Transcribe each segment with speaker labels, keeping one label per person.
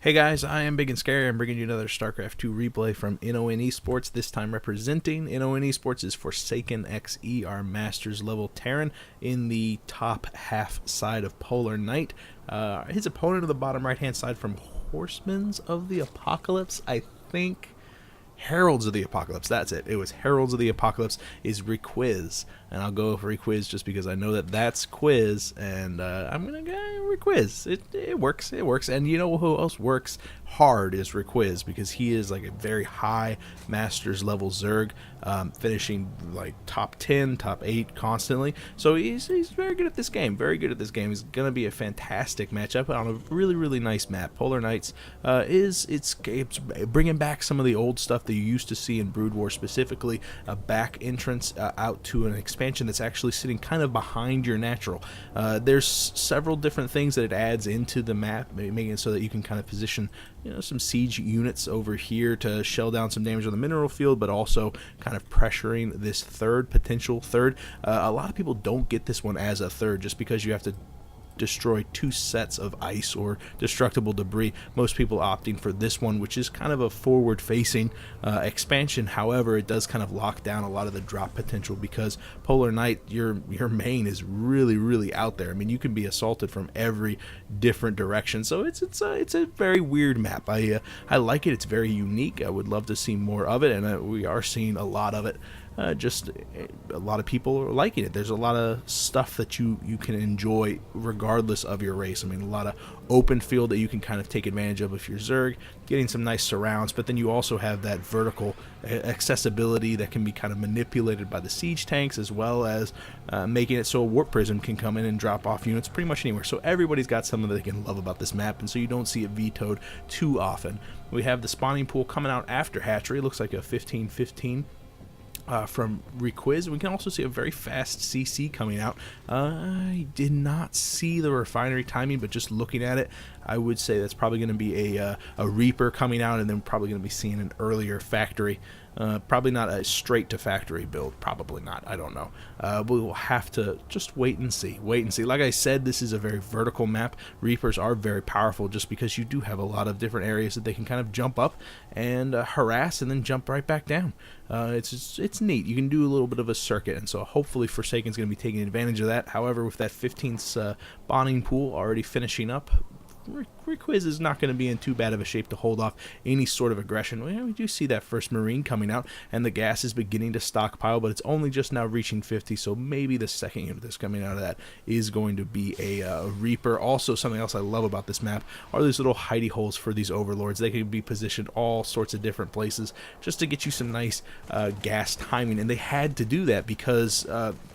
Speaker 1: Hey guys, I am Big and Scary. I'm bringing you another StarCraft 2 replay from NoN-eSports. This time representing NoN-eSports is ForsakeNXE, our Masters level Terran, in the top half side of Polar Knight. His opponent on the bottom right hand side from Horsemen of the Apocalypse, I think. Heralds of the Apocalypse, that's it. It was Heralds of the Apocalypse is Riquiz. And I'll go for Riquiz just because I know that that's Quiz, and I'm going to go Riquiz. It works, it works. And you know who else works hard is Riquiz, because he is like a very high Masters level Zerg, finishing like top 10, top 8 constantly. So he's very good at this game, very good at this game. He's going to be a fantastic matchup on a really, really nice map. Polar Knights it's bringing back some of the old stuff that you used to see in Brood War, specifically a back entrance out to an expansion that's actually sitting kind of behind your natural. There's several different things that it adds into the map, making it so that you can kind of position some siege units over here to shell down some damage on the mineral field, but also kind of pressuring this potential third. A lot of people don't get this one as a third just because you have to destroy 2 sets of ice or destructible debris. Most people opting for this one, which is kind of a forward-facing expansion. However, it does kind of lock down a lot of the drop potential, because Polar Knight, your main is really, really out there. I mean, you can be assaulted from every different direction. So it's a very weird map. I like it. It's very unique. I would love to see more of it, and we are seeing a lot of it. Just a lot of people are liking it. There's a lot of stuff that you can enjoy regardless of your race. I mean, a lot of open field that you can kind of take advantage of if you're Zerg, getting some nice surrounds, but then you also have that vertical accessibility that can be kind of manipulated by the siege tanks, as well as making it so a warp prism can come in and drop off units pretty much anywhere. So everybody's got something that they can love about this map, and so you don't see it vetoed too often. We have the spawning pool coming out after hatchery. It looks like a 15-15 from Riquiz. We can also see a very fast CC coming out. I did not see the refinery timing, but just looking at it, I would say that's probably going to be a Reaper coming out, and then probably going to be seeing an earlier factory. Probably not a straight to factory build. Probably not. I don't know. We will have to just wait and see. Like I said, this is a very vertical map. Reapers are very powerful just because you do have a lot of different areas that they can kind of jump up and harass and then jump right back down. It's neat. You can do a little bit of a circuit, and so hopefully Forsaken's going to be taking advantage of that. However, with that 15th bonding pool already finishing up, Riquiz is not going to be in too bad of a shape to hold off any sort of aggression. We do see that first Marine coming out, and the gas is beginning to stockpile, but it's only just now reaching 50, so maybe the second unit that's coming out of that is going to be a Reaper. Also, something else I love about this map are these little hidey holes for these Overlords. They can be positioned all sorts of different places just to get you some nice gas timing, and they had to do that because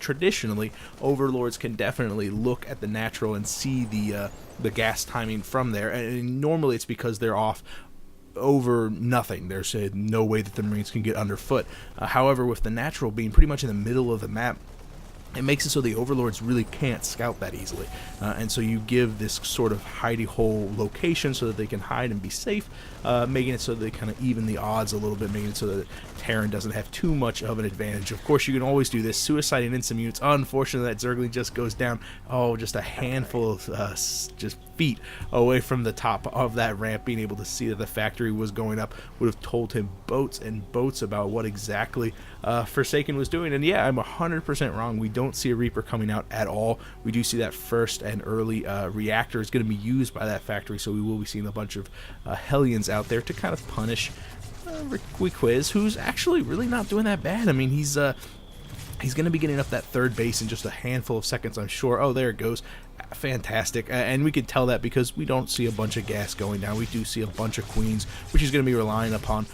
Speaker 1: traditionally Overlords can definitely look at the natural and see the gas timing from there, and normally it's because they're off over nothing. There's no way that the Marines can get underfoot. However, with the natural being pretty much in the middle of the map, it makes it so the Overlords really can't scout that easily, and so you give this sort of hidey hole location so that they can hide and be safe, making it so they kind of even the odds a little bit, making it so that Terran doesn't have too much of an advantage. Of course, you can always do this, suiciding in some units. Unfortunately, that Zergling just goes down, just a handful of just feet away from the top of that ramp. Being able to see that the factory was going up would have told him boats and boats about what exactly Forsaken was doing. And yeah, I'm 100% wrong. We don't see a Reaper coming out at all. We do see that first and early reactor is going to be used by that factory, so we will be seeing a bunch of Hellions out there to kind of punish Riquiz, who's actually really not doing that bad. I mean, he's going to be getting up that third base in just a handful of seconds, I'm sure. Oh, there it goes. Fantastic. And we can tell that because we don't see a bunch of gas going down. We do see a bunch of queens, which he's going to be relying upon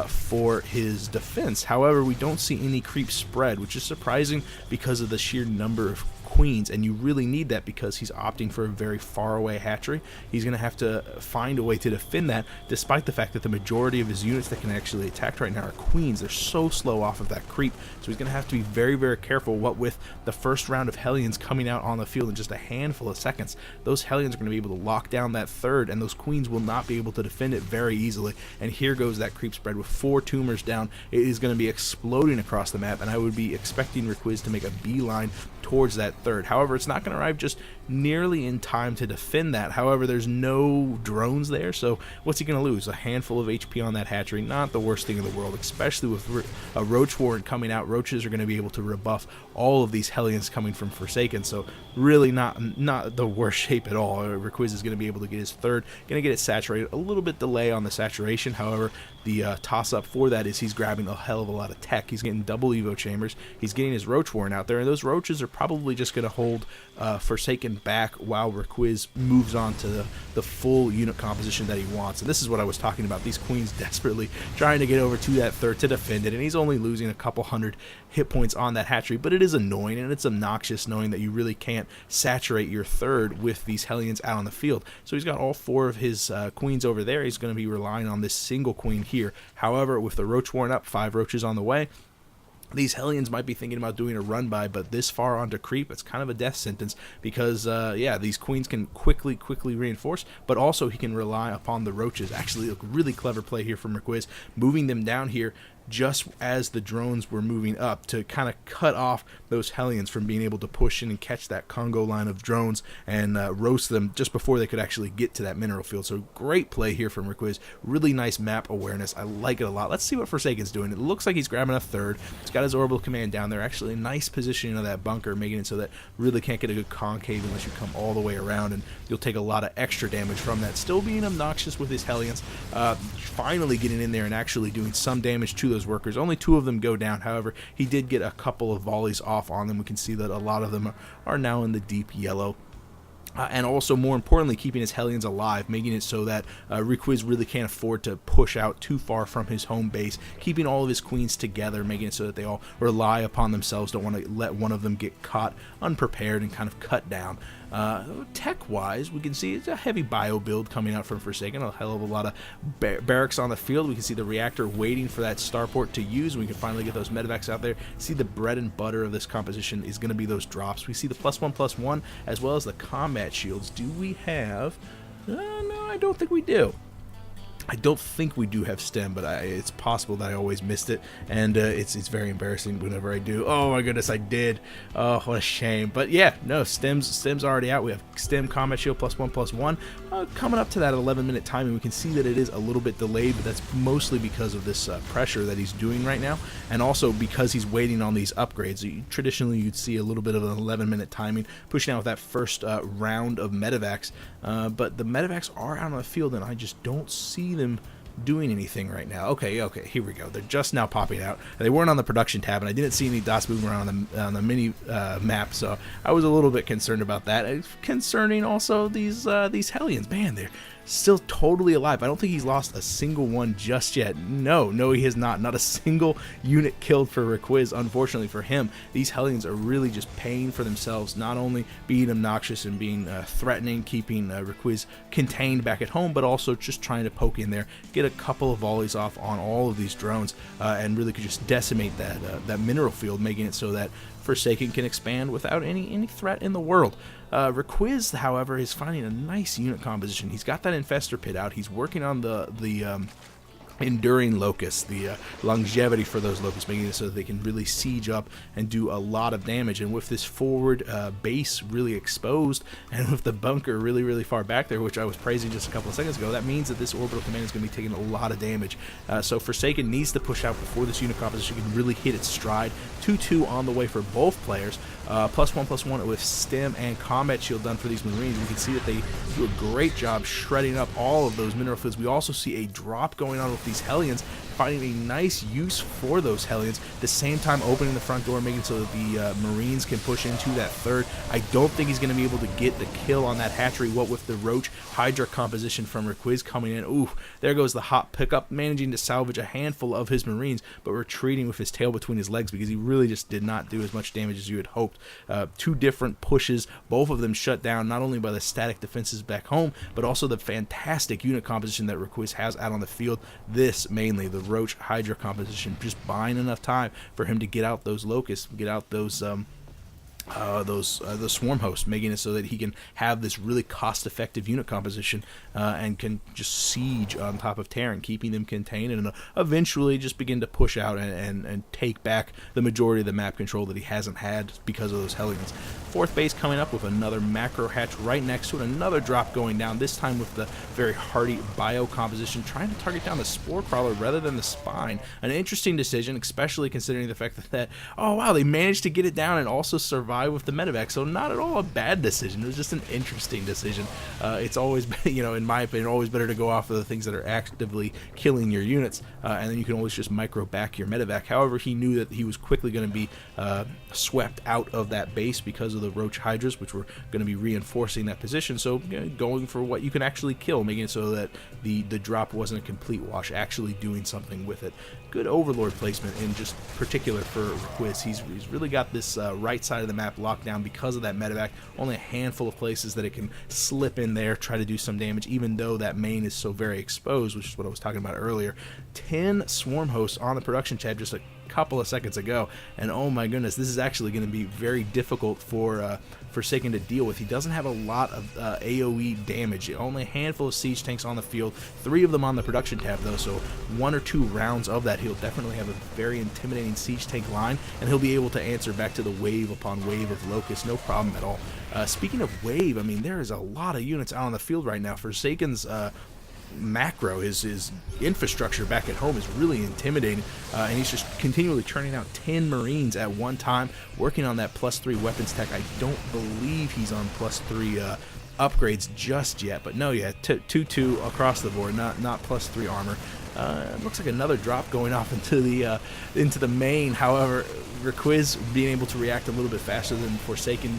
Speaker 1: for his defense. However, we don't see any creep spread, which is surprising because of the sheer number of queens, and you really need that because he's opting for a very far away hatchery. He's going to have to find a way to defend that, despite the fact that the majority of his units that can actually attack right now are queens. They're so slow off of that creep, so he's going to have to be very, very careful. What with the first round of Hellions coming out on the field in just a handful of seconds, those Hellions are going to be able to lock down that third, and those queens will not be able to defend it very easily. And here goes that creep spread with 4 tumors down. It is going to be exploding across the map, and I would be expecting Riquiz to make a beeline towards that third. However, it's not going to arrive just nearly in time to defend that. However, there's no drones there, so what's he going to lose? A handful of HP on that hatchery. Not the worst thing in the world, especially with a roach warrant coming out. Roaches are going to be able to rebuff all of these Hellions coming from Forsaken, so really not the worst shape at all. Riquiz is going to be able to get his third, going to get it saturated. A little bit delay on the saturation, however, the toss-up for that is he's grabbing a hell of a lot of tech. He's getting double Evo chambers. He's getting his roach warrant out there, and those roaches are probably just going to hold Forsaken back while Riquiz moves on to the full unit composition that he wants. And this is what I was talking about. These queens desperately trying to get over to that third to defend it, and he's only losing a couple hundred hit points on that hatchery, but it is annoying and it's obnoxious knowing that you really can't saturate your third with these Hellions out on the field. So he's got all 4 of his queens over there. He's going to be relying on this single queen here. However, with the roach warrant up, 5 roaches on the way, these Hellions might be thinking about doing a run by, but this far onto creep, it's kind of a death sentence because, yeah, these queens can quickly reinforce, but also he can rely upon the roaches. Actually, a really clever play here from Riquiz, moving them down here just as the drones were moving up to kind of cut off those Hellions from being able to push in and catch that Congo line of drones and roast them just before they could actually get to that mineral field. So great play here from Riquiz. Really nice map awareness. I like it a lot. Let's see what Forsaken's doing. It looks like he's grabbing a third. He's got his orbital command down there. Actually, a nice positioning of that bunker, making it so that really can't get a good concave unless you come all the way around, and you'll take a lot of extra damage from that. Still being obnoxious with his Hellions. Finally getting in there and actually doing some damage to those workers. Only 2 of them go down. However, he did get a couple of volleys off on them. We can see that a lot of them are now in the deep yellow. And also, more importantly, keeping his Hellions alive, making it so that Riquiz really can't afford to push out too far from his home base, keeping all of his queens together, making it so that they all rely upon themselves, don't want to let one of them get caught unprepared and kind of cut down. Tech-wise, we can see it's a heavy bio build coming out from Forsaken, a hell of a lot of barracks on the field. We can see the reactor waiting for that starport to use. We can finally get those medevacs out there. See, the bread and butter of this composition is going to be those drops. We see the +1/+1 as well as the combat shields. Do we have... no, I don't think we do. I don't think we do have stem, but it's possible that I always missed it, and it's very embarrassing whenever I do. Oh my goodness, I did. Oh, what a shame. But yeah, no, stem's already out. We have stem combat shield +1/+1 coming up to that 11-minute timing. We can see that it is a little bit delayed, but that's mostly because of this pressure that he's doing right now, and also because he's waiting on these upgrades. Traditionally, you'd see a little bit of an 11-minute timing, pushing out with that first round of medevacs, but the medevacs are out on the field, and I just don't see them doing anything right now. Okay, here we go. They're just now popping out. They weren't on the production tab, and I didn't see any dots moving around on the mini map, so I was a little bit concerned about that. Concerning also these Hellions. Man, they're still totally alive. I don't think he's lost a single one just yet. No, he has not. Not a single unit killed for Riquiz, unfortunately for him. These Hellions are really just paying for themselves, not only being obnoxious and being threatening, keeping Riquiz contained back at home, but also just trying to poke in there, get a couple of volleys off on all of these drones, and really could just decimate that mineral field, making it so that Forsaken can expand without any threat in the world. Riquiz, however, is finding a nice unit composition. He's got that infestor pit out. He's working on the enduring locusts, the longevity for those locusts, making it so that they can really siege up and do a lot of damage. And with this forward base really exposed, and with the bunker really far back there, which I was praising just a couple of seconds ago, that means that this orbital command is going to be taking a lot of damage. So Forsaken needs to push out before this unit composition can really hit its stride. 2-2 on the way for both players. +1/+1 with stem and combat shield done for these Marines. We can see that they do a great job shredding up all of those mineral fields. We also see a drop going on with these Hellions, finding a nice use for those Hellions, at the same time opening the front door, making so that the Marines can push into that third. I don't think he's going to be able to get the kill on that hatchery, what with the Roach Hydra composition from Riquiz coming in. Ooh, there goes the hot pickup, managing to salvage a handful of his Marines, but retreating with his tail between his legs because he really just did not do as much damage as you had hoped. 2 different pushes, both of them shut down, not only by the static defenses back home, but also the fantastic unit composition that Riquiz has out on the field. This mainly, the Roach Hydra composition, just buying enough time for him to get out those locusts, get out those the swarm host, making it so that he can have this really cost-effective unit composition and can just siege on top of Terran, keeping them contained, and eventually just begin to push out and take back the majority of the map control that he hasn't had because of those Hellions. Fourth base coming up with another macro hatch right next to it, another drop going down, this time with the very hardy bio composition, trying to target down the spore crawler rather than the spine. An interesting decision, especially considering the fact that oh wow, they managed to get it down and also survive with the medevac, so not at all a bad decision. It was just an interesting decision. It's always, in my opinion, always better to go off of the things that are actively killing your units, and then you can always just micro back your medevac. However, he knew that he was quickly going to be swept out of that base because of the Roach Hydras, which were going to be reinforcing that position, so going for what you can actually kill, making it so that the drop wasn't a complete wash, actually doing something with it. Good Overlord placement in just particular for Riquiz. He's really got this right side of the map locked down because of that medevac. Only a handful of places that it can slip in there, try to do some damage, even though that main is so very exposed, which is what I was talking about earlier. 10 swarm hosts on the production tab just a couple of seconds ago, and oh my goodness, this is actually going to be very difficult for Forsaken to deal with. He doesn't have a lot of AoE damage. Only a handful of siege tanks on the field, 3 of them on the production tab though, so 1 or 2 rounds of that, he'll definitely have a very intimidating siege tank line, and he'll be able to answer back to the wave upon wave of Locusts, no problem at all. Speaking of wave, I mean, there is a lot of units out on the field right now. Forsaken's macro, his infrastructure back at home is really intimidating, and he's just continually churning out 10 Marines at one time, working on that +3 weapons tech. I don't believe he's on +3 upgrades just yet, but no, yeah, 2-2 across the board, not +3 armor. It looks like another drop going off into the main. However, Riquiz being able to react a little bit faster than Forsaken,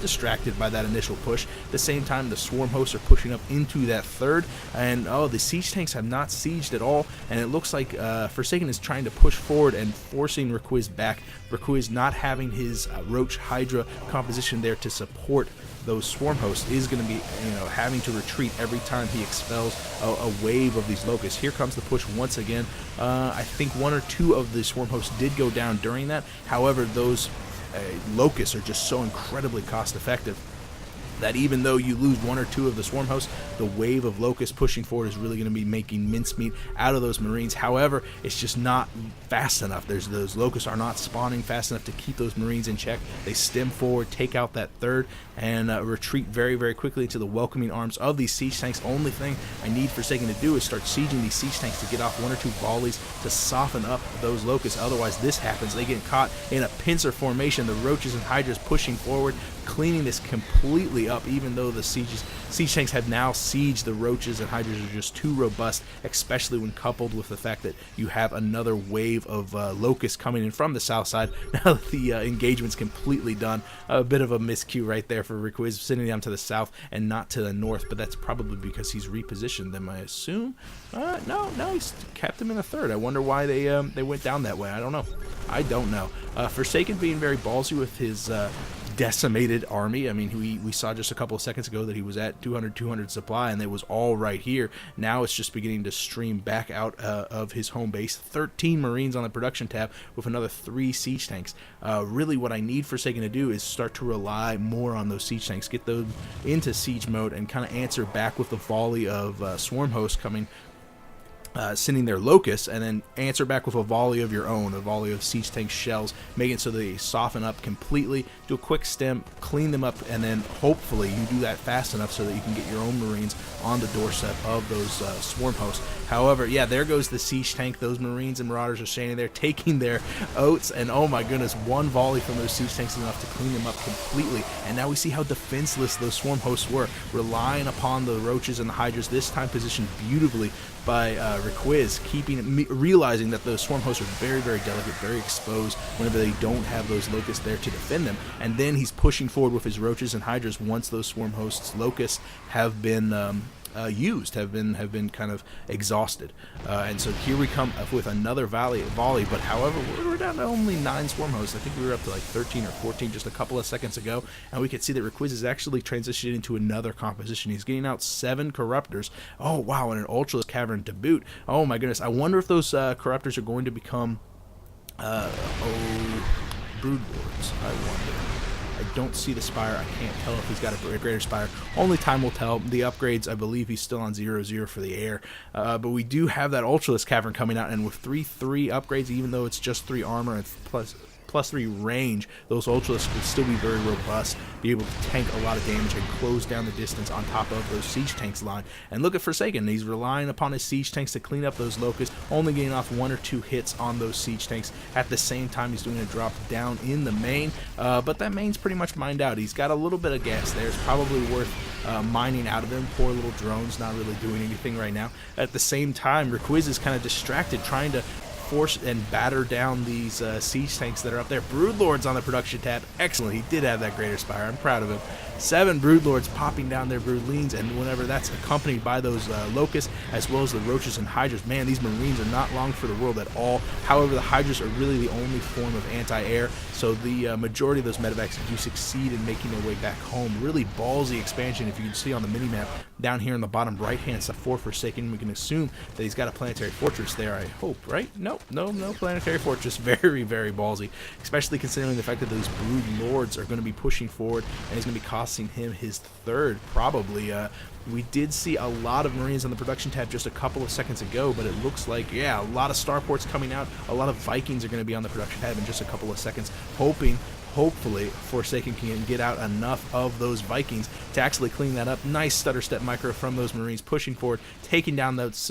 Speaker 1: distracted by that initial push. At the same time, the swarm hosts are pushing up into that third, and oh, the siege tanks have not sieged at all, and it looks like Forsaken is trying to push forward and forcing Riquiz back. Riquiz not having his Roach Hydra composition there to support those swarm hosts is going to be, having to retreat every time he expels a wave of these locusts. Here comes the push once again. I think 1 or 2 of the swarm hosts did go down during that. However, those locusts are just so incredibly cost effective that even though you lose 1 or 2 of the swarm hosts, the wave of locusts pushing forward is really going to be making mincemeat out of those Marines. However, it's just not fast enough. Those locusts are not spawning fast enough to keep those Marines in check. They stem forward, take out that third, and retreat very, very quickly into the welcoming arms of these siege tanks. Only thing I need Forsaken to do is start sieging these siege tanks to get off 1 or 2 volleys to soften up those locusts. Otherwise, this happens. They get caught in a pincer formation. The Roaches and Hydras pushing forward, cleaning this completely up, even though the siege tanks have now sieged. The Roaches and Hydras are just too robust, especially when coupled with the fact that you have another wave of locusts coming in from the south side. Now that the engagement's completely done, a bit of a miscue right there for Riquiz, sending them to the south and not to the north, but that's probably because he's repositioned them, I assume. No, he's kept them in the third. I wonder why they went down that way. I don't know. Forsaken being very ballsy with his decimated army. I mean, we saw just a couple of seconds ago that he was at 200 supply, and it was all right here. Now it's just beginning to stream back out of his home base. 13 Marines on the production tab with another 3 siege tanks. Really what I need Forsaken to do is start to rely more on those siege tanks, get those into siege mode, and kind of answer back with the volley of swarm hosts coming, sending their locusts, and then answer back with a volley of your own, a volley of siege tank shells, making it so they soften up completely, do a quick stem, clean them up, and then hopefully you do that fast enough so that you can get your own Marines on the doorstep of those swarm hosts. However, yeah, there goes the siege tank. Those Marines and Marauders are standing there taking their oats, and oh my goodness, 1 volley from those siege tanks is enough to clean them up completely. And now we see how defenseless those swarm hosts were, relying upon the Roaches and the Hydras, this time positioned beautifully by Riquiz, realizing that those swarm hosts are very, very delicate, very exposed whenever they don't have those locusts there to defend them. And then he's pushing forward with his Roaches and Hydras once those swarm hosts' locusts have been used, have been kind of exhausted. And so here we come with another volley, but however, we're down to only 9 swarm hosts. I think we were up to like 13 or 14 just a couple of seconds ago, and we can see that Riquiz is actually transitioning into another composition. He's getting out 7 Corruptors. Oh wow, and an Ultralisk Cavern to boot. Oh my goodness, I wonder if those Corruptors are going to become Broodlords. I wonder. I don't see the Spire. I can't tell if he's got a Greater Spire. Only time will tell. The upgrades, I believe he's still on 0-0 for the air. But we do have that Ultralisk Cavern coming out, and with 3-3 upgrades, even though it's just 3 armor and plus 3 range, those Ultralisks would still be very robust, be able to tank a lot of damage and close down the distance on top of those siege tanks line. And look at Forsaken, he's relying upon his siege tanks to clean up those locusts, only getting off 1 or 2 hits on those siege tanks. At the same time, he's doing a drop down in the main, but that main's pretty much mined out. He's got a little bit of gas there. It's probably worth mining out of him. Poor little drones, not really doing anything right now. At the same time, Riquiz is kind of distracted, trying to force and batter down these siege tanks that are up there. Broodlords on the production tab. Excellent. He did have that Greater Spire. I'm proud of him. 7 Broodlords popping down their Broodlings, and whenever that's accompanied by those Locusts, as well as the Roaches and Hydras, man, these Marines are not long for the world at all. However, the Hydras are really the only form of anti-air, so the majority of those medevacs do succeed in making their way back home. Really ballsy expansion, if you can see on the minimap down here on the bottom right-hand side for Forsaken. We can assume that he's got a planetary fortress there, I hope, right? No planetary fortress. Very, very ballsy, especially considering the fact that those Brood Lords are going to be pushing forward, and he's going to be costing him his 3rd, probably. We did see a lot of Marines on the production tab just a couple of seconds ago, but it looks like, yeah, a lot of starports coming out. A lot of Vikings are going to be on the production tab in just a couple of seconds, hopefully Forsaken can get out enough of those Vikings to actually clean that up. Nice stutter step micro from those Marines pushing forward, taking down those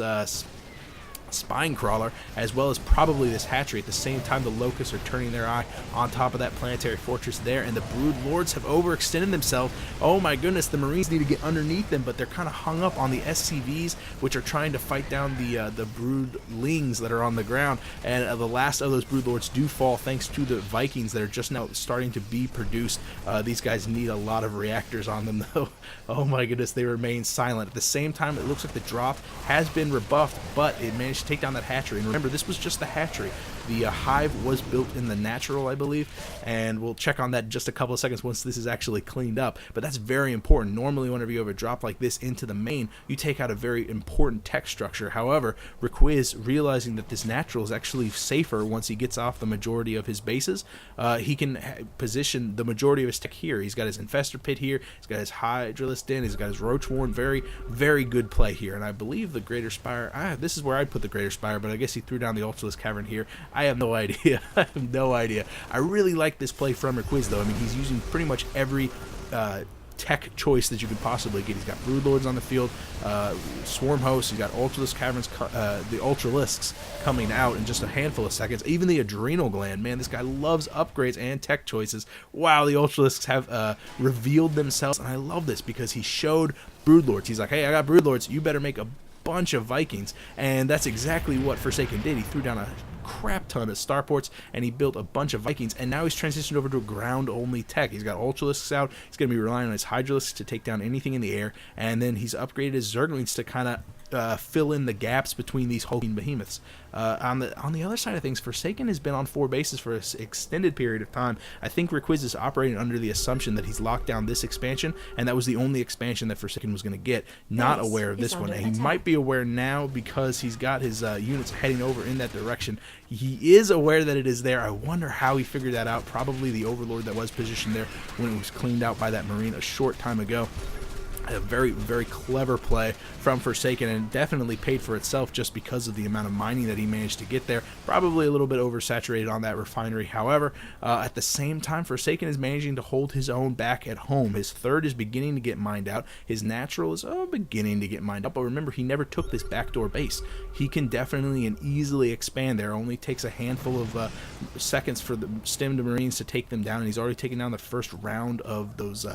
Speaker 1: Spine Crawler, as well as probably this hatchery. At the same time, the Locusts are turning their eye on top of that planetary fortress there, and the Brood Lords have overextended themselves. Oh my goodness, the Marines need to get underneath them, but they're kind of hung up on the SCVs, which are trying to fight down the Broodlings that are on the ground, and the last of those Brood Lords do fall thanks to the Vikings that are just now starting to be produced. These guys need a lot of reactors on them, though. Oh my goodness, they remain silent. At the same time, it looks like the drop has been rebuffed, but it managed to take down that hatchery. And remember, this was just the hatchery. The hive was built in the natural, I believe, and we'll check on that in just a couple of seconds once this is actually cleaned up. But that's very important. Normally, whenever you have a drop like this into the main, you take out a very important tech structure. However, Riquiz, realizing that this natural is actually safer once he gets off the majority of his bases, he can position the majority of his tech here. He's got his Infestor Pit here, he's got his Hydralisk Den, he's got his Roach Warren. Very, very good play here. And I believe the Greater Spire, this is where I'd put the Greater Spire, but I guess he threw down the Ultralisk Cavern here. I have no idea. I have no idea. I really like this play from Riquiz, though. I mean, he's using pretty much every tech choice that you could possibly get. He's got Broodlords on the field, Swarm Hosts, he's got Ultralisk Caverns, the Ultralisks coming out in just a handful of seconds. Even the Adrenal Gland, man, this guy loves upgrades and tech choices. Wow, the Ultralisks have revealed themselves, and I love this because he showed Broodlords. He's like, hey, I got Broodlords, you better make a bunch of Vikings, and that's exactly what Forsaken did. He threw down a crap ton of starports, and he built a bunch of Vikings, and now he's transitioned over to a ground-only tech. He's got Ultralisks out, he's going to be relying on his Hydralisks to take down anything in the air, and then he's upgraded his Zerglings to kind of fill in the gaps between these hulking behemoths. On the other side of things, Forsaken has been on 4 bases for an extended period of time. I think Riquiz is operating under the assumption that he's locked down this expansion, and that was the only expansion that Forsaken was going to get. Not aware of this one. And he might be aware now because he's got his units heading over in that direction. He is aware that it is there. I wonder how he figured that out. Probably the Overlord that was positioned there when it was cleaned out by that Marine a short time ago. A very, very clever play from Forsaken, and definitely paid for itself just because of the amount of mining that he managed to get there. Probably a little bit oversaturated on that refinery. However, at the same time, Forsaken is managing to hold his own back at home. His 3rd is beginning to get mined out. His natural is beginning to get mined out. But remember, he never took this backdoor base. He can definitely and easily expand there. It only takes a handful of seconds for the stemmed Marines to take them down, and he's already taken down the first round of those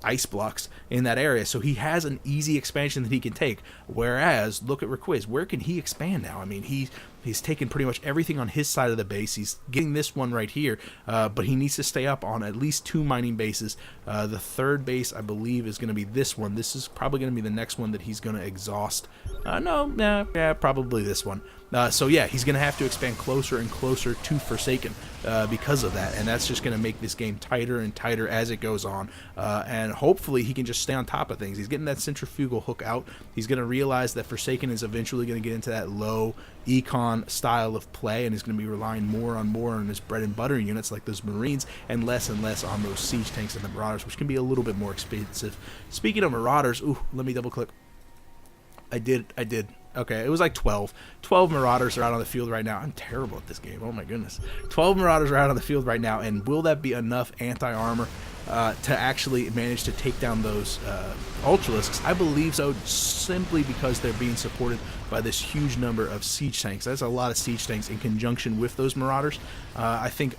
Speaker 1: ice blocks in that area, so he has an easy expansion that he can take. Whereas, look at Riquiz, where can he expand now? I mean, he's taken pretty much everything on his side of the base. He's getting this one right here, but he needs to stay up on at least 2 mining bases. The 3rd base, I believe, is going to be this one. This is probably going to be the next one that he's going to exhaust. Probably this one. So yeah, he's going to have to expand closer and closer to Forsaken because of that, and that's just going to make this game tighter and tighter as it goes on, and hopefully he can just stay on top of things. He's getting that centrifugal hook out. He's going to realize that Forsaken is eventually going to get into that low econ econ style of play and is going to be relying more on his bread and butter units like those Marines and less on those siege tanks and the Marauders, which can be a little bit more expensive. Speaking of Marauders, ooh, let me double click. I did. Okay, it was like 12. 12 Marauders are out on the field right now. I'm terrible at this game. Oh, my goodness. 12 Marauders are out on the field right now, and will that be enough anti-armor to actually manage to take down those Ultralisks? I believe so, simply because they're being supported by this huge number of siege tanks. That's a lot of siege tanks in conjunction with those Marauders. I think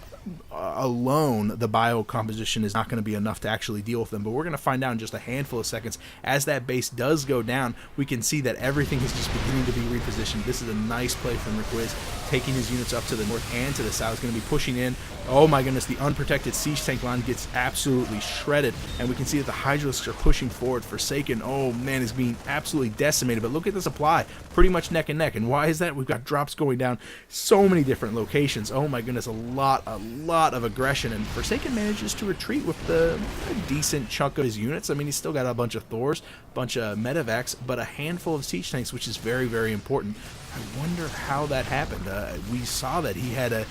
Speaker 1: alone the bio composition is not going to be enough to actually deal with them, but we're going to find out in just a handful of seconds. As that base does go down, we can see that everything is just beginning to be repositioned. This is a nice play from Riquiz, taking his units up to the north and to the south. He's going to be pushing in. Oh my goodness, the unprotected siege tank line gets absolutely shredded, and we can see that the Hydralisks are pushing forward. Forsaken, oh man, is being absolutely decimated, but look at the supply, pretty much neck and neck. And why is that? We've got drops going down so many different locations. Oh my goodness, a lot of aggression, and Forsaken manages to retreat with a decent chunk of his units. I mean, he's still got a bunch of Thors, a bunch of Medivacs, but a handful of siege tanks, which is very, very important. I wonder how that happened. We saw that he had a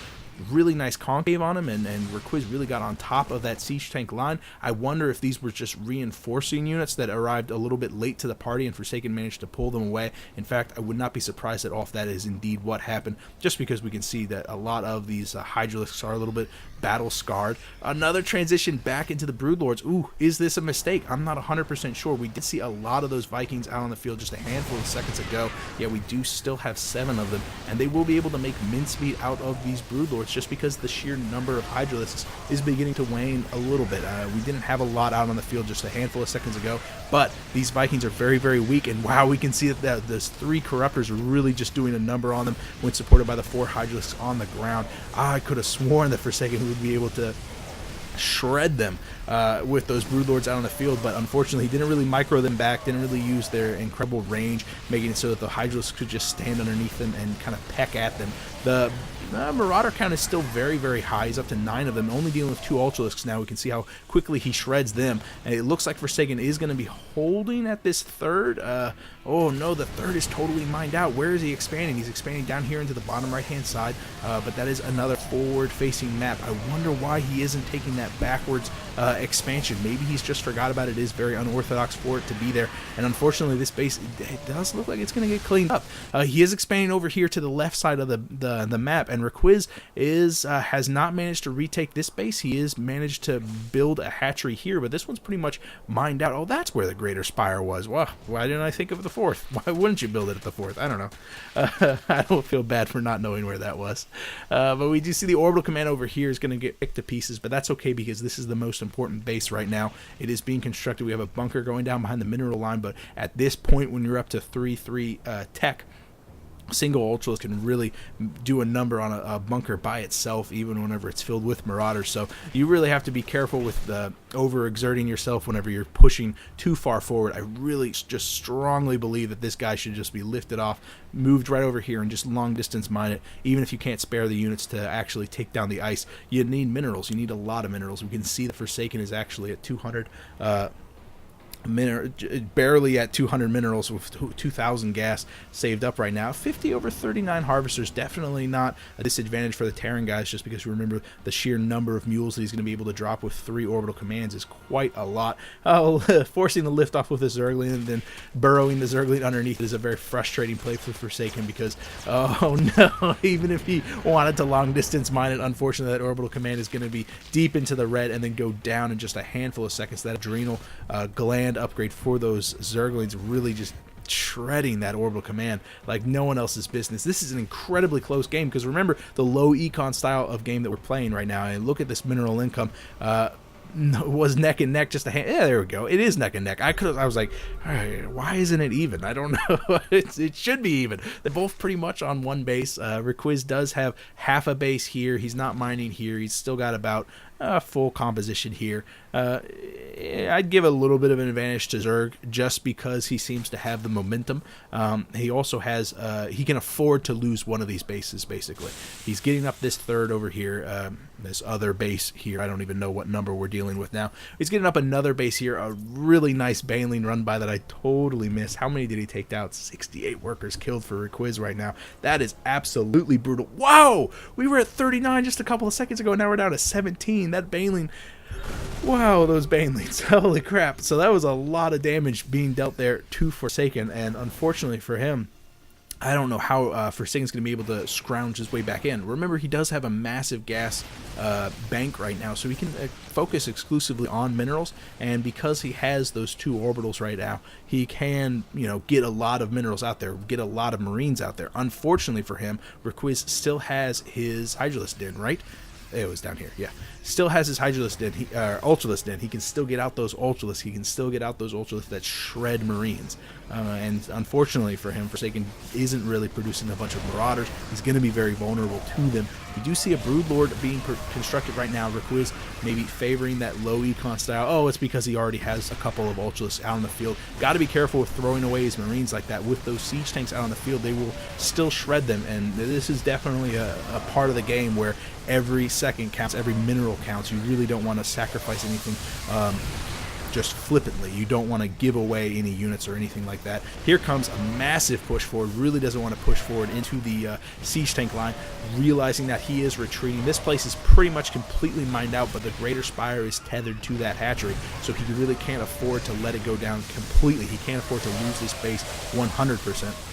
Speaker 1: really nice concave on him, and Riquiz really got on top of that siege tank line. I wonder if these were just reinforcing units that arrived a little bit late to the party and Forsaken managed to pull them away. In fact, I would not be surprised at all if that is indeed what happened, just because we can see that a lot of these Hydralisks are a little bit battle scarred. Another transition back into the Broodlords. Ooh, is this a mistake? I'm not 100% sure. We did see a lot of those Vikings out on the field just a handful of seconds ago. Yeah, we do still have 7 of them, and they will be able to make mincemeat out of these Broodlords just because the sheer number of Hydralisks is beginning to wane a little bit. We didn't have a lot out on the field just a handful of seconds ago, but these Vikings are very, very weak, and wow, we can see that those 3 Corruptors are really just doing a number on them when supported by the 4 Hydralisks on the ground. I could have sworn that Forsaken would be able to shred them with those Broodlords out on the field, but unfortunately he didn't really micro them back, didn't really use their incredible range, making it so that the Hydralisks could just stand underneath them and kind of peck at them. The Marauder count is still very, very high. He's up to 9 of them, only dealing with 2 Ultralisks now. We can see how quickly he shreds them, and it looks like Forsaken is going to be holding at this third. Oh no, the third is totally mined out. Where is he expanding? He's expanding down here into the bottom right-hand side, but that is another forward-facing map. I wonder why he isn't taking that backwards expansion. Maybe he's just forgot about it. It is very unorthodox for it to be there, and unfortunately this base, it does look like it's going to get cleaned up. He is expanding over here to the left side of the map, and Riquiz has not managed to retake this base. He is managed to build a hatchery here, but this one's pretty much mined out. Oh, that's where the Greater Spire was. Wow, why didn't I think of the 4th? Why wouldn't you build it at the 4th? I don't know. I don't feel bad for not knowing where that was. But we do see the orbital command over here is going to get picked to pieces, but that's okay because this is the most important base right now. It is being constructed. We have a bunker going down behind the mineral line, but at this point when you're up to 3-3 tech, single Ultralisk can really do a number on a bunker by itself, even whenever it's filled with Marauders. So you really have to be careful with overexerting yourself whenever you're pushing too far forward. I really just strongly believe that this guy should just be lifted off, moved right over here, and just long distance mine it. Even if you can't spare the units to actually take down the ice, you need minerals. You need a lot of minerals. We can see that Forsaken is actually at 200 barely at 200 minerals with 2,000 gas saved up right now. 50 over 39 harvesters, definitely not a disadvantage for the Terran guys, just because you remember the sheer number of mules that he's going to be able to drop with 3 orbital commands is quite a lot. Forcing the lift off with the Zergling and then burrowing the Zergling underneath is a very frustrating play for Forsaken because, oh no, even if he wanted to long distance mine it, unfortunately that orbital command is going to be deep into the red and then go down in just a handful of seconds. That adrenal gland upgrade for those Zerglings really just shredding that orbital command like no one else's business. This is an incredibly close game because remember the low econ style of game that we're playing right now, and look at this mineral income. Was neck and neck, just a hand. Yeah, there we go. It is neck and neck. I was like, all right, why isn't it even? I don't know. It should be even. They're both pretty much on one base. Riquiz does have half a base here. He's not mining here. He's still got about full composition here. I'd give a little bit of an advantage to Zerg just because he seems to have the momentum. He also has, he can afford to lose one of these bases, basically. He's getting up this third over here, this other base here. I don't even know what number we're dealing with now. He's getting up another base here, a really nice baneling run by that I totally missed. How many did he take out? 68 workers killed for Riquiz right now. That is absolutely brutal. Wow! We were at 39 just a couple of seconds ago. Now we're down to 17. That baneling... Wow, those banelings. Holy crap. So that was a lot of damage being dealt there to Forsaken, and unfortunately for him, I don't know how Forsaken's going to be able to scrounge his way back in. Remember, he does have a massive gas bank right now, so he can focus exclusively on minerals, and because he has those 2 orbitals right now, he can, you know, get a lot of minerals out there, get a lot of marines out there. Unfortunately for him, Riquiz still has his Hydralisk Den, right? It was down here, yeah. Still has his Hydralisk Den, Ultralisk Den. He can still get out those Ultralisks. He can still get out those Ultralisks that shred Marines. And unfortunately for him, Forsaken isn't really producing a bunch of Marauders. He's going to be very vulnerable to them. We do see a Broodlord being constructed right now. Riquiz maybe favoring that low econ style. Oh, it's because he already has a couple of Ultralisks out on the field. Got to be careful with throwing away his Marines like that. With those siege tanks out on the field, they will still shred them. And this is definitely a part of the game where every second counts, every mineral counts. You really don't want to sacrifice anything just flippantly. You don't want to give away any units or anything like that. Here comes a massive push forward. Really doesn't want to push forward into the siege tank line, realizing that he is retreating. This place is pretty much completely mined out, but the Greater Spire is tethered to that hatchery, so he really can't afford to let it go down completely. He can't afford to lose this base 100%.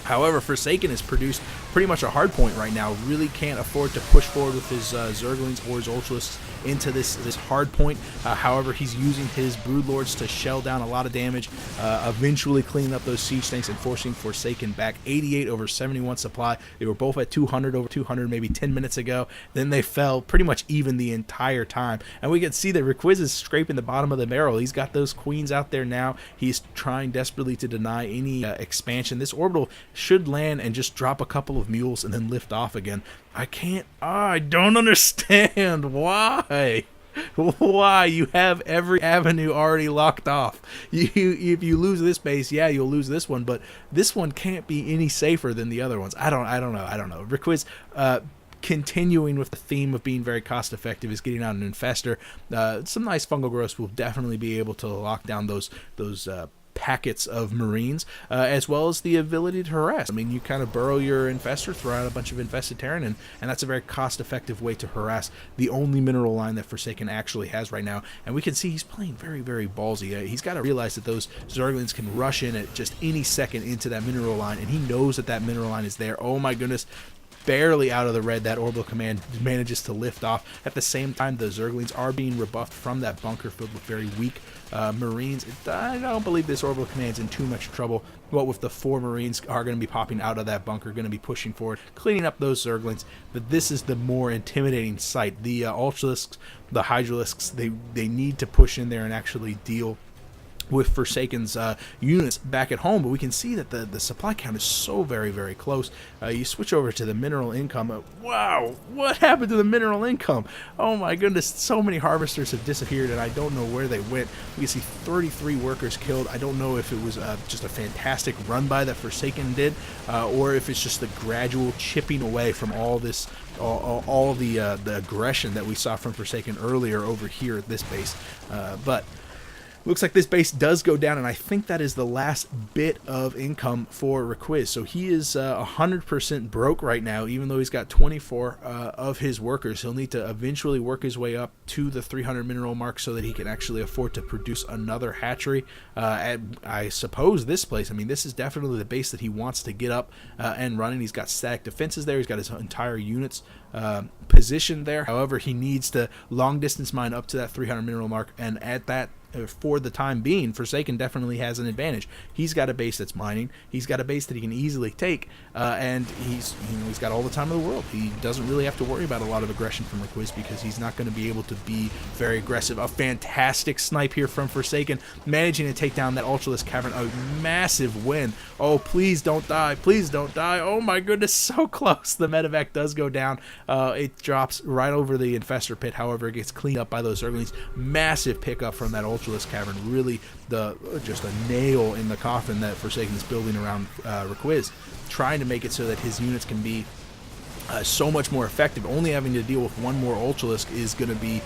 Speaker 1: However, Forsaken has produced pretty much a hard point right now. Really can't afford to push forward with his Zerglings or his Ultralisks into this hard point. However, he's using his Broodlords to shell down a lot of damage, eventually cleaning up those siege tanks and forcing Forsaken back. 88 over 71 supply. They were both at 200 over 200 maybe 10 minutes ago. Then they fell pretty much even the entire time. And we can see that Riquiz is scraping the bottom of the barrel. He's got those queens out there now. He's trying desperately to deny any expansion. This orbital should land and just drop a couple of mules and then lift off again. I don't understand why. Why? You have every avenue already locked off. If you lose this base, yeah, you'll lose this one, but this one can't be any safer than the other ones. I don't know. Riquiz, continuing with the theme of being very cost effective, is getting out an infestor. Some nice fungal growths will definitely be able to lock down those packets of Marines, as well as the ability to harass. I mean, you kind of burrow your infestor, throw out a bunch of infested Terran, and that's a very cost-effective way to harass the only mineral line that Forsaken actually has right now. And we can see he's playing very, very ballsy. He's got to realize that those Zerglings can rush in at just any second into that mineral line, and he knows that that mineral line is there. Oh my goodness. Barely out of the red, that orbital command manages to lift off. At the same time, the Zerglings are being rebuffed from that bunker filled with very weak Marines. I don't believe this orbital command's in too much trouble. What with the 4 Marines are going to be popping out of that bunker, going to be pushing forward, cleaning up those Zerglings. But this is the more intimidating sight. The Ultralisks, the Hydralisks, they need to push in there and actually deal with Forsaken's units back at home, but we can see that the supply count is so very, very close. You switch over to the mineral income. Wow, what happened to the mineral income? Oh my goodness, so many harvesters have disappeared, and I don't know where they went. We can see 33 workers killed. I don't know if it was just a fantastic run by that Forsaken did, or if it's just the gradual chipping away from all this, all the aggression that we saw from Forsaken earlier over here at this base. But looks like this base does go down, and I think that is the last bit of income for Riquiz. So he is 100% broke right now, even though he's got 24 of his workers. He'll need to eventually work his way up to the 300 mineral mark so that he can actually afford to produce another hatchery. I suppose this place, I mean, this is definitely the base that he wants to get up and running. He's got static defenses there. He's got his entire units positioned there. However, he needs to long distance mine up to that 300 mineral mark, and at that for the time being, Forsaken definitely has an advantage. He's got a base that's mining. He's got a base that he can easily take, and he's got all the time in the world. He doesn't really have to worry about a lot of aggression from Riquiz because he's not going to be able to be very aggressive. A fantastic snipe here from Forsaken, managing to take down that Ultralisk Cavern. A massive win. Oh, please don't die. Please don't die. Oh my goodness, so close. The medevac does go down. It drops right over the Infestor Pit. However, it gets cleaned up by those Zerglings. Massive pickup from that Ultralisk Cavern. Really just a nail in the coffin that Forsaken is building around Riquiz, trying to make it so that his units can be so much more effective. Only having to deal with one more Ultralisk is going to be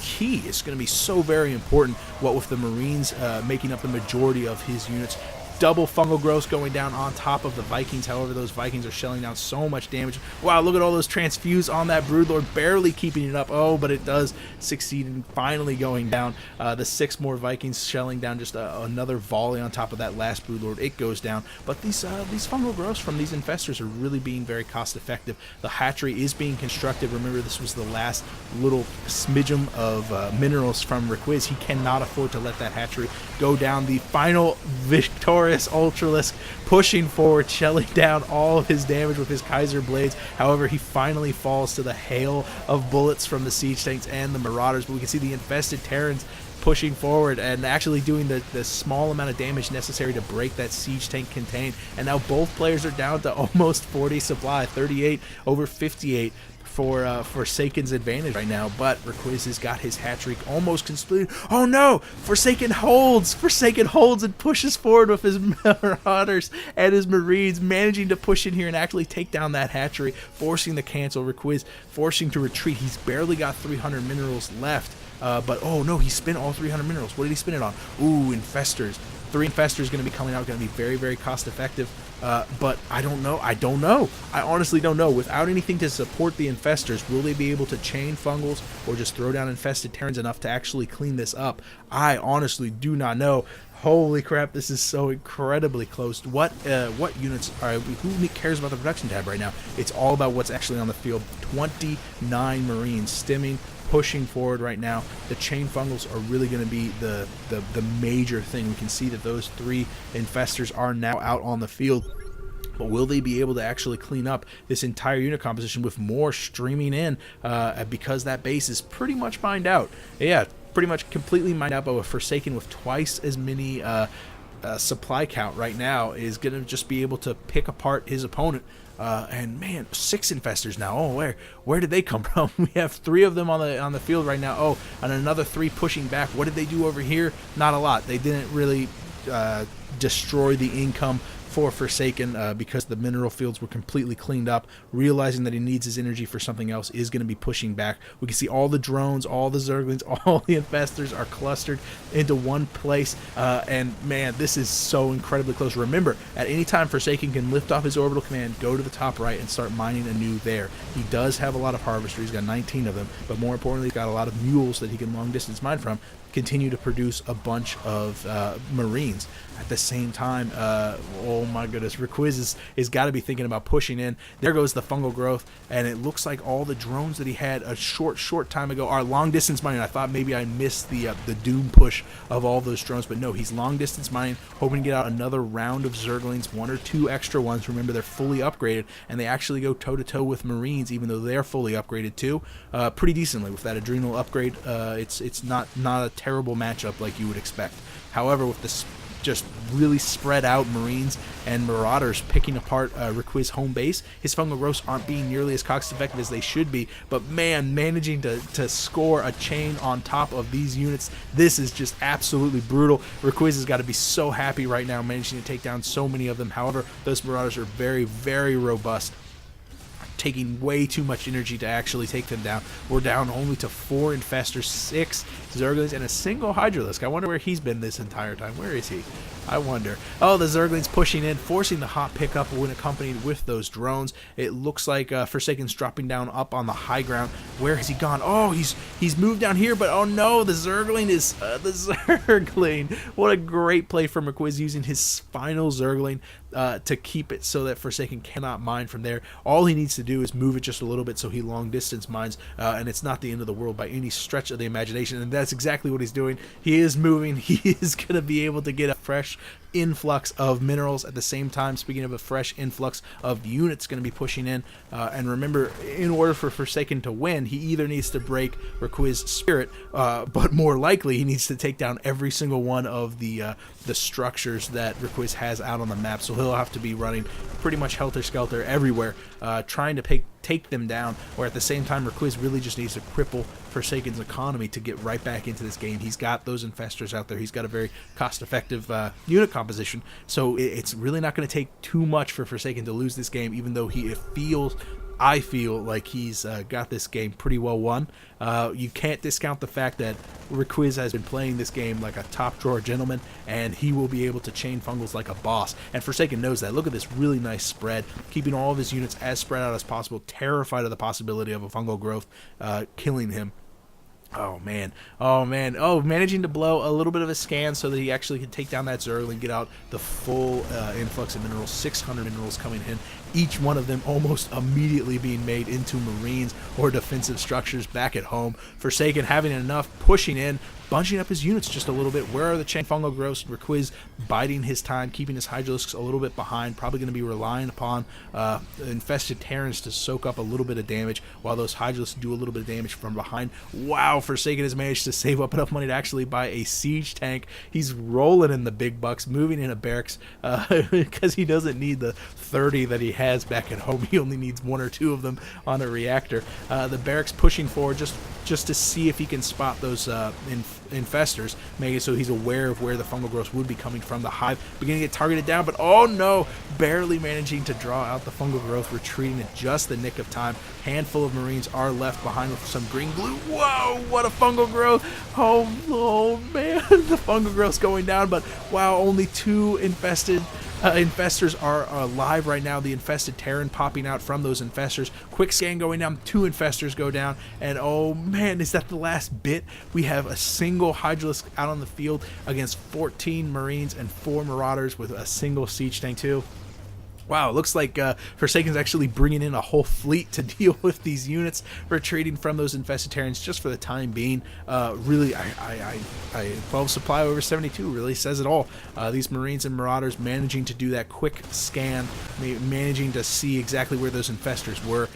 Speaker 1: key. It's going to be so very important. What with the Marines making up the majority of his units. Double fungal growth going down on top of the Vikings. However, those Vikings are shelling down so much damage. Wow, look at all those transfuse on that Broodlord, barely keeping it up. Oh, but it does succeed in finally going down. The 6 more Vikings shelling down, just another volley on top of that last Broodlord. It goes down. But these fungal growths from these infestors are really being very cost effective. The hatchery is being constructed. Remember, this was the last little smidgen of minerals from Riquiz. He cannot afford to let that hatchery go down. The final victorious Ultralisk pushing forward, shelling down all of his damage with his Kaiser Blades. However, he finally falls to the hail of bullets from the siege tanks and the Marauders. But we can see the infested Terrans pushing forward and actually doing the small amount of damage necessary to break that siege tank contain. And now both players are down to almost 40 supply, 38 over 58 for Forsaken's advantage right now. But Riquiz has got his hatchery almost completed. Oh no! Forsaken holds and pushes forward with his Marauders and his Marines, managing to push in here and actually take down that hatchery, forcing the cancel. Riquiz forcing to retreat. He's barely got 300 minerals left. But oh no, he spent all 300 minerals. What did he spend it on? Ooh, infestors. 3 infestors going to be coming out, going to be very, very cost effective. But I don't know. I honestly don't know. Without anything to support the infestors, will they be able to chain fungals or just throw down infested Terrans enough to actually clean this up? I honestly do not know. Holy crap, this is so incredibly close. What units are, who cares about the production tab right now? It's all about what's actually on the field. 29 Marines stimming, pushing forward right now. The chain fungals are really going to be the major thing. We can see that those 3 infestors are now out on the field. But will they be able to actually clean up this entire unit composition with more streaming in because that base is pretty much mined out? Yeah, pretty much completely mined out, but with Forsaken with twice as many supply count right now is going to just be able to pick apart his opponent. And man, 6 infestors now. Oh, where did they come from? We have 3 of them on the field right now. Oh, and another 3 pushing back. What did they do over here? Not a lot. They didn't really destroy the income for Forsaken because the mineral fields were completely cleaned up. Realizing that he needs his energy for something else is going to be pushing back. We can see all the drones, all the Zerglings, all the infestors are clustered into one place. And man, this is so incredibly close. Remember, at any time Forsaken can lift off his orbital command, go to the top right, and start mining anew there. He does have a lot of harvesters. He's got 19 of them, but more importantly, he's got a lot of mules that he can long distance mine from. Continue to produce a bunch of Marines at the same time. Oh my goodness, Riquiz is got to be thinking about pushing in. There goes the fungal growth, and it looks like all the drones that he had a short time ago are long distance mining. I thought maybe I missed the doom push of all those drones, but no, he's long distance mining, hoping to get out another round of Zerglings, 1 or 2 extra ones. Remember, they're fully upgraded, and they actually go toe to toe with Marines, even though they're fully upgraded too, pretty decently with that adrenal upgrade. It's not a terrible matchup like you would expect. However, with this just really spread out Marines and Marauders picking apart Riquiz home base, his fungal growths aren't being nearly as cost effective as they should be. But man, managing to score a chain on top of these units, this is just absolutely brutal. Riquiz has got to be so happy right now, managing to take down so many of them. However, those Marauders are very, very robust, taking way too much energy to actually take them down. We're down only to 4 infestors, 6 Zerglings, and a single Hydralisk. I wonder where he's been this entire time. Where is he? I wonder. Oh, the Zergling's pushing in, forcing the hot pickup when accompanied with those drones. It looks like Forsaken's dropping down up on the high ground. Where has he gone? Oh, he's moved down here, but oh no, the Zergling is the Zergling. What a great play from Riquiz, using his final Zergling to keep it so that Forsaken cannot mine from there. All he needs to do is move it just a little bit so he long distance mines, and it's not the end of the world by any stretch of the imagination, and that's exactly what he's doing. He is moving. He is going to be able to get a fresh influx of minerals at the same time. Speaking of a fresh influx of units going to be pushing in, and remember, in order for Forsaken to win, he either needs to break Riquiz's spirit, but more likely he needs to take down every single one of the structures that Riquiz has out on the map. So he'll have to be running pretty much helter-skelter everywhere, trying to take them down, or at the same time Riquiz really just needs to cripple Forsaken's economy to get right back into this game. He's got those infestors out there. He's got a very cost-effective unit composition, so it's really not going to take too much for Forsaken to lose this game, even though I feel like he's got this game pretty well won. You can't discount the fact that Riquiz has been playing this game like a top-drawer gentleman, and he will be able to chain fungals like a boss. And Forsaken knows that. Look at this really nice spread, keeping all of his units as spread out as possible, terrified of the possibility of a fungal growth killing him. Oh man, managing to blow a little bit of a scan so that he actually can take down that Zergling, get out the full influx of minerals, 600 minerals coming in, each one of them almost immediately being made into marines or defensive structures back at home. Forsaken having enough, pushing in, bunching up his units just a little bit. Where are the chain fungal growths? Riquiz biding his time, keeping his Hydralisks a little bit behind, probably going to be relying upon infested Terrans to soak up a little bit of damage while those Hydralisks do a little bit of damage from behind. Wow, Forsaken has managed to save up enough money to actually buy a siege tank. He's rolling in the big bucks, moving in a barracks because he doesn't need the 30 that he has back at home. He only needs 1 or 2 of them on a reactor. The barracks pushing forward just to see if he can spot those infestors, making it so he's aware of where the fungal growth would be coming from. The hive beginning to get targeted down, but oh no, barely managing to draw out the fungal growth, retreating in just the nick of time. Handful of marines are left behind with some green glue. Whoa, what a fungal growth. Oh man, the fungal growth's going down, but wow, only 2 infestors are alive right now. The infested Terran popping out from those infestors. Quick scan going down. 2 infestors go down. And oh man, is that the last bit? We have a single Hydralisk out on the field against 14 Marines and 4 Marauders with a single siege tank too. Wow, it looks like Forsaken's actually bringing in a whole fleet to deal with these units retreating from those infested Terrans just for the time being. Really, 12 supply over 72 really says it all. These Marines and Marauders managing to do that quick scan, managing to see exactly where those infestors were,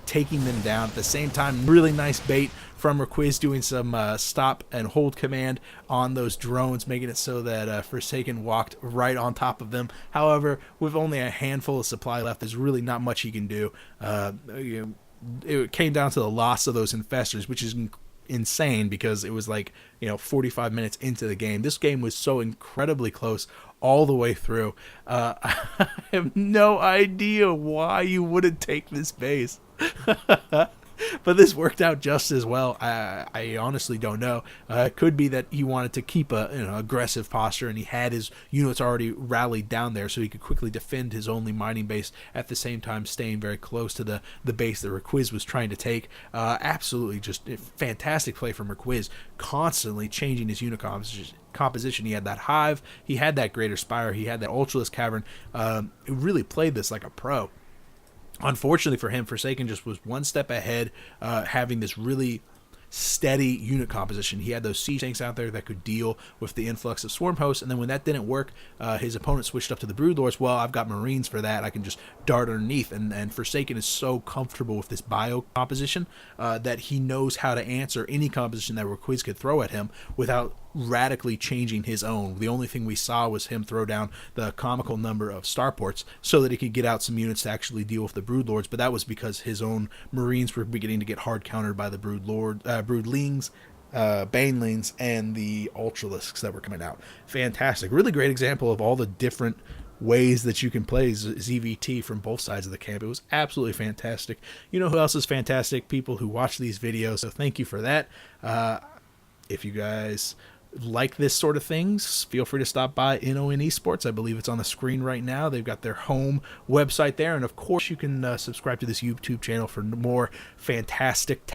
Speaker 1: taking them down. At the same time, really nice bait from Riquiz doing some stop and hold command on those drones, making it so that Forsaken walked right on top of them. However, with only a handful of supply left, there's really not much he can do. It came down to the loss of those infestors, which is insane because it was like 45 minutes into the game. This game was so incredibly close all the way through. I have no idea why you wouldn't take this base. But this worked out just as well. I honestly don't know. It could be that he wanted to keep a aggressive posture, and he had his units already rallied down there, so he could quickly defend his only mining base at the same time staying very close to the base that Riquiz was trying to take. Absolutely just a fantastic play from Riquiz, constantly changing his unit composition. He had that hive, he had that greater spire, he had that ultralisk cavern. He really played this like a pro. Unfortunately for him, Forsaken just was one step ahead, having this really steady unit composition. He had those siege tanks out there that could deal with the influx of swarm hosts, and then when that didn't work, his opponent switched up to the broodlords. Well, I've got marines for that. I can just dart underneath, and Forsaken is so comfortable with this bio composition that he knows how to answer any composition that Riquiz could throw at him without radically changing his own. The only thing we saw was him throw down the comical number of starports so that he could get out some units to actually deal with the broodlords, but that was because his own marines were beginning to get hard countered by the broodlings, banelings, and the ultralisks that were coming out. Fantastic. Really great example of all the different ways that you can play ZVT from both sides of the camp. It was absolutely fantastic. You know who else is fantastic? People who watch these videos, so thank you for that. If you guys like this sort of things, feel free to stop by NoN-eSports. I believe it's on the screen right now. They've got their home website there. And of course, you can subscribe to this YouTube channel for more fantastic